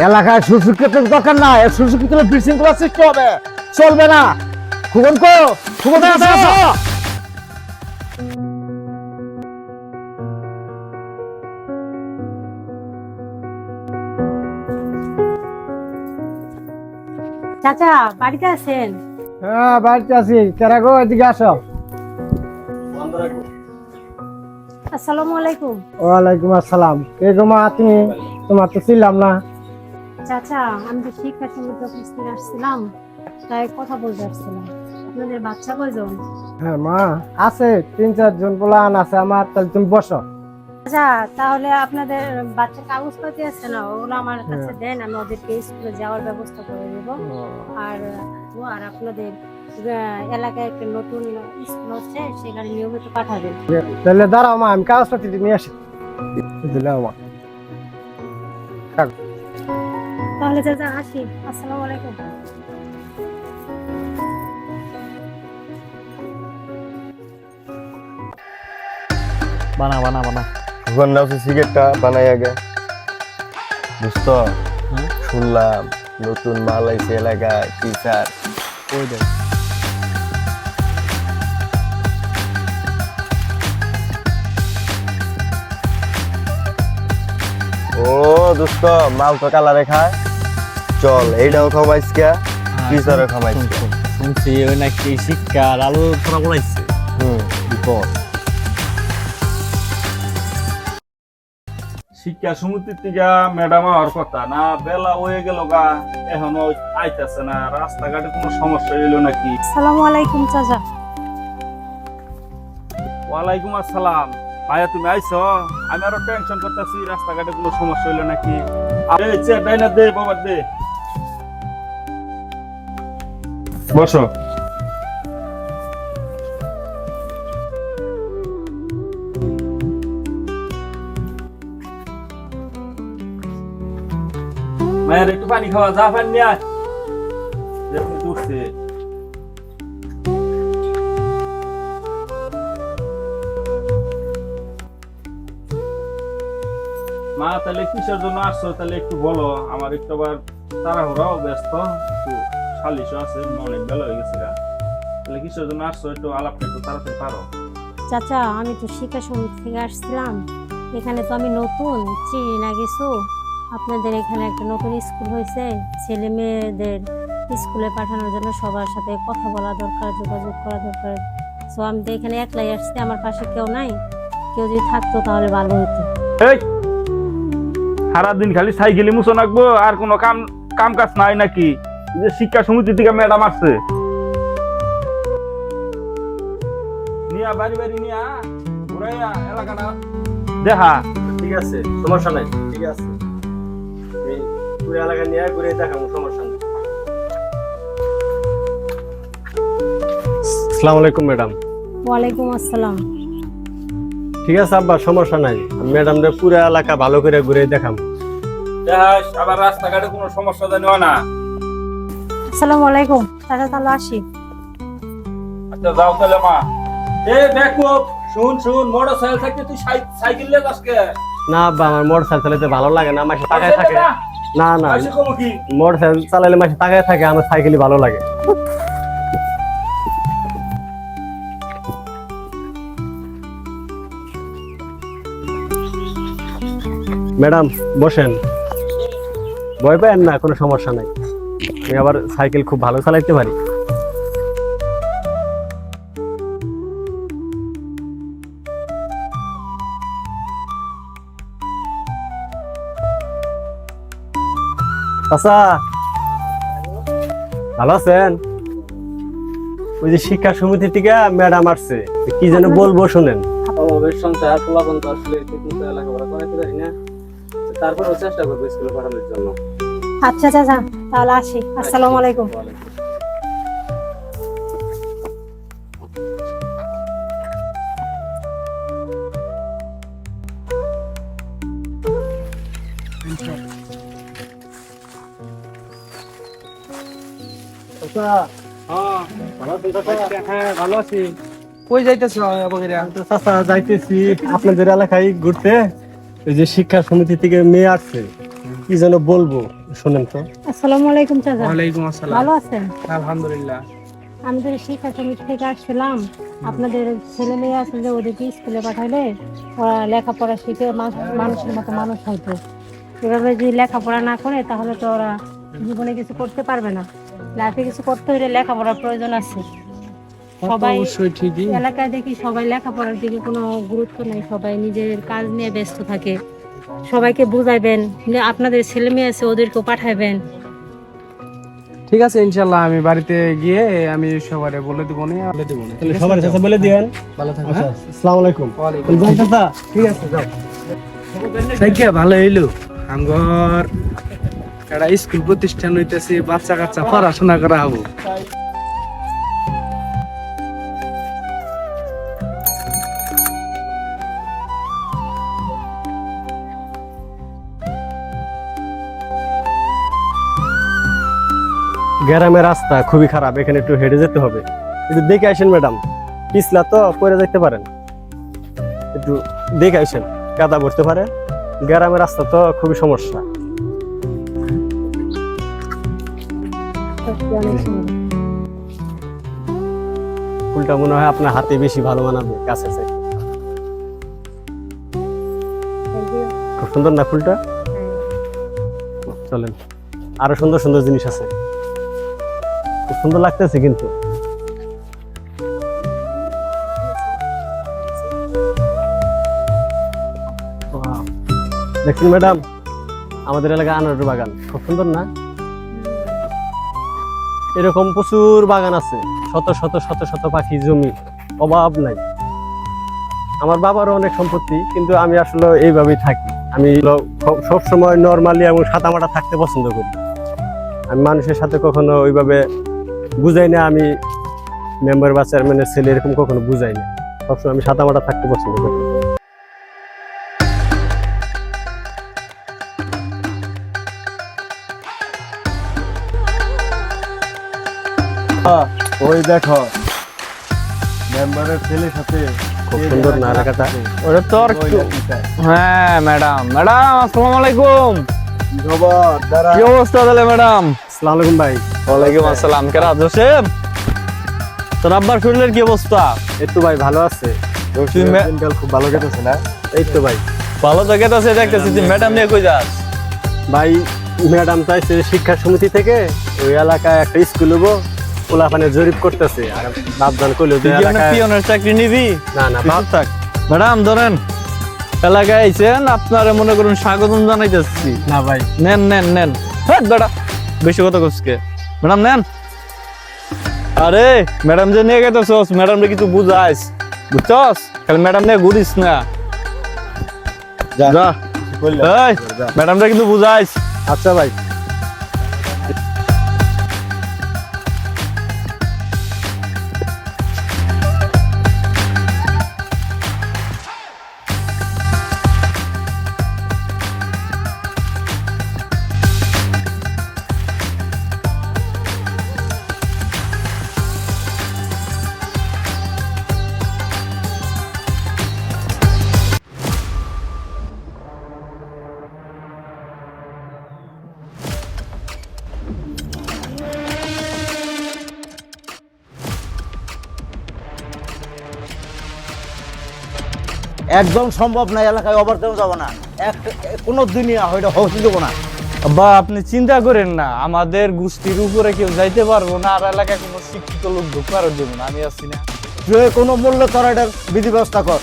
এলাকায় সুশিক্ষিতের দরকার না, সুশিক্ষিত বিশৃঙ্খলা সৃষ্টি হবে, চলবে না। খুবন কো খুবন আসো। চাচা বাড়িতে আছেন? হ্যাঁ বাড়িতে আছি। কেরা গো, এদিকে আসো। আসসালামু আলাইকুম। ওয়ালাইকুম আসসালাম। কে গো মা তুমি? তোমার তো ছিলাম না। চাচা আমি তো শিক্ষা সমিতি অফিস থেকে আসছিলাম, তাই কথা বলতে আসছিলাম। আপনাদের বাচ্চা কয়জন? হ্যাঁ মা আছে, 3-4 জন পোলান আছে আমার। তাহলে তুমি বসো। আচ্ছা তাহলে আপনাদের বাচ্চার কাগজপাতি আছে না, ওগুলো আমার কাছে দেন, আমি ওদেরকে স্কুলে যাওয়ার ব্যবস্থা করে দেব। আর আর আপনাদের এলাকায় একটা নতুন স্কুল হচ্ছে, সেখানে নিয়মিত পাঠাবেন। তাহলে দাঁড়াও মা, আমি কাগজটা নিয়ে আসি। দিলাম মা। তাহলে চাচা আসি, আসসালামু আলাইকুম। বানা বানা বানা ওখান নাও সিগারেটটা বানাই আগে। দোস্ত শুনলাম নতুন মাল আইছে এলাকায়, টিচার। ওই দেখ ও দোস্ত মাল তো কালারে খায়, চল এইটাও খাওয়াইছে, টিচারও খাওয়াইছে। শুনছি ওই নাকি শিক্ষার আলোচনা বলাইছে বিপদ। শিক্ষা সমিতির থেকে ম্যাডাম আর কথা না, বেলা হয়ে গেল গা, এখনো আইতাছে না। রাস্তাঘাটে কোনো সমস্যা হইলো নাকি? আসসালামু আলাইকুম চাচা। ওয়ালাইকুম আসসালাম। ভাইয়া তুমি আইছো? আমি আরো টেনশন করতেছি, রাস্তাঘাটে কোনো সমস্যা হইলো নাকি। এই চেয়ারটাই না দে বাবা, দে বসো। মায়ের একটু পানি খাওয়া, যা পানি নিয়ে আয়। দেখুন উঠছে। মা তাহলে কিসের জন্য আসছো তাহলে একটু বলো, আমার একটু আবার তাড়াহুড়াও, ব্যস্ত, একটু সালিশও আছে, অনেক বেলা হয়ে গেছে গা। তাহলে কিসের জন্য আসছো একটু আলাপটা একটু তাড়াতাড়ি পারো। চাচা আমি তো শিক্ষা সমিতি থেকে আসছিলাম, এখানে তো আমি নতুন, চিনি না কিছু। আপনাদের এখানে একটা নতুন স্কুল হয়েছে, ছেলে মেয়েদের স্কুলে পাঠানোর জন্য সবার সাথে কথা বলা দরকার, যোগাযোগ করা দরকার। সো আমি তো এখানে একলাই আসছি, আমার পাশে কেউ নাই, কেউ যদি থাকতো তাহলে ভালো হতো। এই সারাদিন খালি সাইকেলে মুছো নাকবো, আর কোনো কাম কাম কাজ নাই নাকি? যে শিক্ষা সমিতি থেকে ম্যাডাম আসছে, নিয়া বাড়ি বাড়ি নিয়া ঘুরাইয়া এলাকাটা দেখা। ঠিক আছে, সমস্যা নাই। ঠিক আছে, এই পুরো এলাকা নিয়ে ঘুরে দেখাবো, সমস্যা নেই। আসসালামু আলাইকুম ম্যাডাম। ওয়ালাইকুম আসসালাম। ঠিক আছে আব্বা, সমস্যা নাই। আমি ম্যাডামরা পুরো এলাকা ভালো করে ঘুরে দেখাবো। দেখাস, আবার রাস্তাঘাটে কোনো সমস্যা জানি হয় না। আসসালামু আলাইকুম চাচা, তাহলে আসি। আচ্ছা যাও তাহলে মা। এ দেখো, শুন শুন, মোটরসাইকেল থাকতে তুই সাইকেল নিয়ে যাস কে? না আব্বা, আমার মোটরসাইকেল চালাতে ভালো লাগে না, মাসে তাকায় থাকে। না না, আসে কমো কি? মোটরসাইকেল চালালে মাসে তাকায় থাকে, আমার সাইকেলই ভালো লাগে। ম্যাডাম বসেন, ভয় পায়েন না, কোনো সমস্যা নাই। আমি আবার সাইকেল খুব ভালো চালাইতে পারি। আচ্ছা ভালো আছেন? ওই যে শিক্ষা সমিতি থেকে ম্যাডাম আসছে, কি যেন বলবো শুনেন। অভাবের সংসার, পোলাপন তো আসলে ঠিকমতো লেখাপড়া করাতে পারি না, তারপরেও চেষ্টা করবো স্কুলে পাঠানোর জন্য। আচ্ছা চাচা তাহলে আসি, আসসালামু আলাইকুম। হ্যাঁ ভালো আছি। কই যাইতেছ? চাচা যাইতেছি আপনাদের এলাকায় ঘুরতে। এই যে শিক্ষা সমিতি থেকে মেয়ে আসছে, কি যেন বলবো, শুনেন তো। আসসালামু আলাইকুম চাচা। ওয়ালাইকুম আসসালাম। ভালো আছেন? আলহামদুলিল্লাহ। আমি তো শিক্ষা সমিতি থেকে আসছিলাম। আপনাদের ছেলে মেয়ে আছে যে ওদেরকে স্কুলে পাঠাইলে ওরা লেখাপড়া শিখে মানুষের মতো মানুষ হয়তো। এভাবে যদি লেখাপড়া না করে তাহলে তো ওরা জীবনে কিছু করতে পারবে না। লাইফে কিছু করতে হলে লেখাপড়ার প্রয়োজন আছে। সবাই অবশ্যই ঠিকই। এলাকায় দেখি সবাই লেখাপড়ার দিকে কোনো গুরুত্ব নেই, সবাই নিজের কাজ নিয়ে ব্যস্ত থাকে। সবাইকে বুঝাইবেন যে আপনাদের ছেলে মেয়ে আছে ওদেরকেও পাঠাইবেন। ঠিক আছে, ইনশাল্লাহ আমি বাড়িতে গিয়ে আমি সবারে বলে দেবো না, বলে দেবো না। তাহলে সবার কাছে বলে দিয়েন। ভালো থাকো। আচ্ছা, আসসালামু আলাইকুম। যাই চাচা, ঠিক আছে যাও। থেকে ভালো হইলো আমগর একটা স্কুল প্রতিষ্ঠান হইতেছে, বাচ্চা কাচ্চা পড়াশোনা করা হবো। গ্রামের রাস্তা খুবই খারাপ, এখানে একটু হেঁটে যেতে হবে। একটু দেখে আসেন ম্যাডাম, পিছলা তো পরে যেতে পারেন, একটু দেখে আসেন, কাদা পড়তে পারে। গ্রামের রাস্তা তো খুবই সমস্যা। ফুলটা মনে হয় আপনার হাতে বেশি ভালো মানাবে, কাছে চাই। খুব সুন্দর না ফুলটা? চলেন, আরো সুন্দর সুন্দর জিনিস আছে, খুব সুন্দর লাগতেছে কিন্তু। Wow! দেখছেন ম্যাডাম, আমাদের এলাকায় আনারস বাগান খুব সুন্দর না? এরকম প্রচুর বাগান আছে, শত শত শত শত পাখি, জমি অভাব নাই। আমার বাবারও অনেক সম্পত্তি, কিন্তু আমি আসলে এইভাবেই থাকি। আমি সবসময় নর্মালি এবং সাদামাটা থাকতে পছন্দ করি। আমি মানুষের সাথে কখনো ওইভাবে বুঝাই না, আমি মেম্বার বা চেয়ারম্যানের ছেলে এরকম কখনো বুঝাই না। সবসময় আমি সাদামাটা থাকতে পছন্দ করি। ওই দেখো মেম্বারের ছেলের সাথে খুব সুন্দর না এলাকাটা? ওটা তো আর হ্যাঁ ম্যাডাম, ম্যাডাম আসসালামু আলাইকুম। খবর দাঁড়া। কি অবস্থা তাহলে ম্যাডাম? আসসালামু আলাইকুম ভাই। ওয়ালাইকুম আসসালাম। কেরা জোসেফ, তোর আব্বার শরীরের কি অবস্থা? এই তো ভাই ভালো আছে। দিনকাল খুব ভালো কেটেছে না? এই তো ভাই ভালো তো গেতাছে দেখতেছি। তুই ম্যাডাম নিয়ে কই যাস? ভাই, ম্যাডাম চাইছে শিক্ষা সমিতি থেকে ওই এলাকায় একটা স্কুল হবো, পোলাপানে জরিপ করতেছে। আর বাপদান করলো যে তুই কি এলাকায় পিয়নের চাকরি নিবি? না না বাপ, থাক ম্যাডাম, ধরেন এলাকায় আইছেন, আপনারা মনে করুন স্বাগতম জানাইতেছি। না ভাই নেন নেন নেন। হ্যাঁ বেটা, বেশি কথা কইছকে। ম্যাডাম নেন। আরে ম্যাডাম যে নিয়ে গেতেছস, ম্যাডাম রে কিছু বুঝাইস, বুঝছস? খালি ম্যাডাম নিয়ে ঘুরিস না। যা এই ম্যাডাম রে কিন্তু বুঝাইস। আচ্ছা ভাই। একদম সম্ভব না, এলাকায় ওভারটাউন যাবো না, কোনো দিনই না, ওইটা হতে দেবো না। বা আপনি চিন্তা করেন না, আমাদের গোষ্ঠীর উপরে কেউ যাইতে পারবো না, আর এলাকায় কোনো শিক্ষিত লোক ঢুকতে দেবো না। আমি আছি না, যে কোনো মূল্যে তোরা এটার বিধি ব্যবস্থা কর।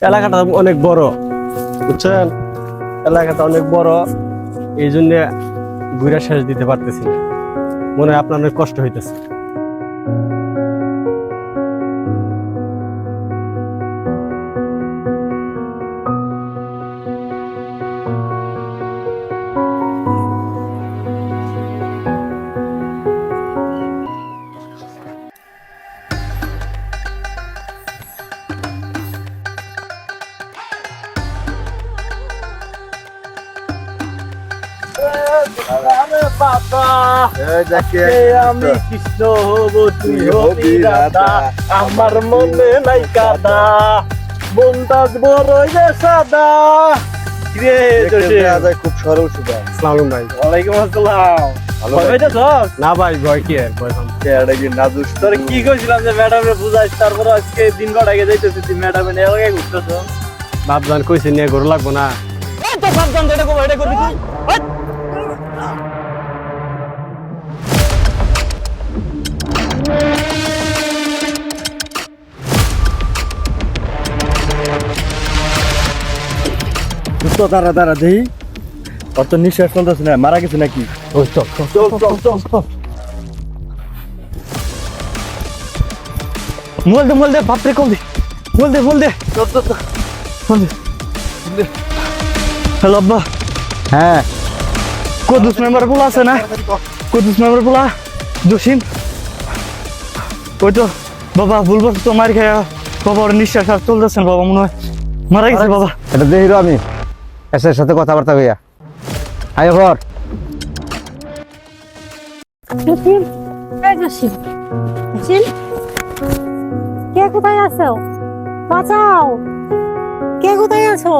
এলাকাটা অনেক বড়, বুঝছেন? এলাকাটা অনেক বড়, এই জন্য ঘুরে শেষ দিতে পারতেছি না। মনে হয় আপনার অনেক কষ্ট হইতেছে। আরে বাবা এই দেখে আমি কৃষ্ণ হব তুই হবি রাধা আমার মনে নাই কাদা বন্দাজ বড় সাদা রে খুব সরল সুদা। সালাম ভাই। ওয়ালাইকুম আসসালাম ভালো ভয় পাইতেছস? না ভাই ভয় কি আর ভয় পান। এটা কি নাজুস তোরে কি কইছিলাম যে ম্যাডামরে বুঝাইস তারপর আজকে দিন গড়াইগে যাইতেছিস তুই ম্যাডামে নিয়ে লাগে ঘুরতেছস বাপজান কইছে নিয়ে গরু লাগবো না। এই তো সাবধান এটা করবি তুই হট! সুস্থ দাঁড়া দাঁড়া দেই ওর তো নিঃশ্বাস চলতেছে না, মারা গেছে নাকি? ওই চল চল চল চল চল চল মোল দে বাপরে কল দে মোল দে চল চল চল মোল দে হ্যালো আব্বা হ্যাঁ কদুস মেম্বার বলা আছে না কদুস মেম্বার বলা জসিম ওই তো বাবা ভুলবার তো মার খেয়ে বাবা ওর নিঃশ্বাস আর চলতেছে না বাবা মনে হয় মারা গেছে বাবা এটা দেখিরো আমি এসের সাথে কথাবার্তা হইয়া আয় ঘর জসিম এই জসিম জসিম কে কোথায় আছো বাঁচাও কে কোথায় আছো